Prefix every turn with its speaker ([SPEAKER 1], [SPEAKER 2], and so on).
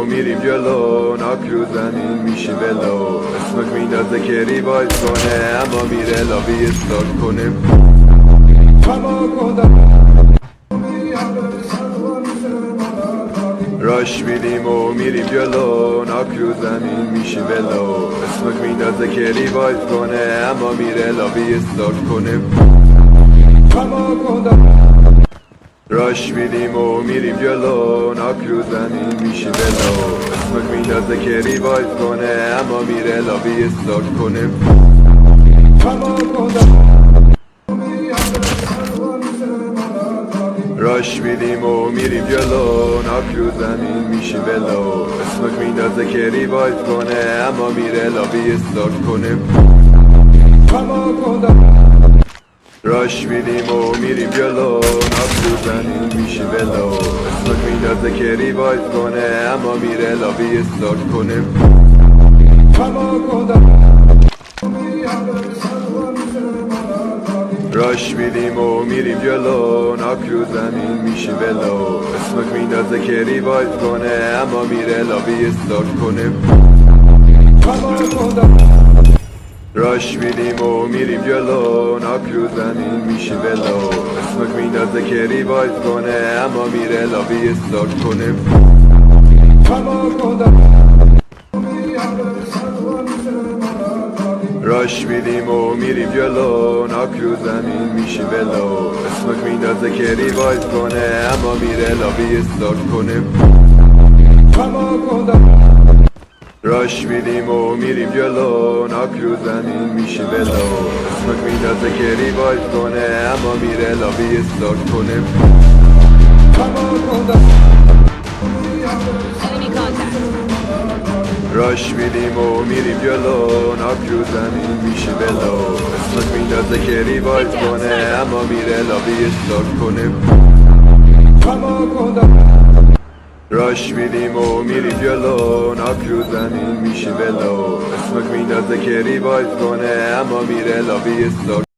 [SPEAKER 1] و میریم جلو، ناک رو زمین میشیم ولو. اسمک میندازه که ریوایز کنه، اما میره لابی استارت کنه. راش میدیم و میریم جلو، ناک رو زمین میشیم ولو. اسمک میندازه که ریوایز کنه، اما میره لابی استارت کنه. راش میدیم و میریم جلو، ناک رو زمین میشیم ولو. اسمک میندازه که ریوایز کنه، اما میره لابی استارت کنه. راش میدیم و میریم جلو، ناک رو زمین میشیم ولو. اسمک میندازه که ریوایز کنه، اما میره لابی استارت کنه. راش میدیم و میریم جلو، ناک رو زمین میشیم ولو. اسمک میندازه که ریوایز کنه، اما میره لابی استارت کنه. راش میدیم و میریم جلو، ناک رو زمین میشیم ولو. اسمک میندازه که ریوایز کنه، اما میره لابی استارت کنه. راش میدیم و میریم جلو، ناک رو زمین میشیم ولو. اسمک میندازه که ریوایز کنه، اما میره لابی استارت کنه. راش میدیم و میریم جلو، ناک رو زمین میشیم ولو. اسمک میندازه که ریوایز کنه، اما میره لابی استارت کنه. راش میدیم و میریم جلو، ناک رو زمین میشیم ولو. اسمک میندازه که ریوایز کنه، اما میره لابی استارت کنه. راش میدیم و میریم جلو، ناک رو زمین میشیم ولو. اسمک میندازه که ریوایز کنه، اما میره لابی استارت کنه. راش میدیم و میریم جلو، ناک رو زمین میشیم ولو. اسمک میندازه که ریوایز کنه، اما میره لابی استارت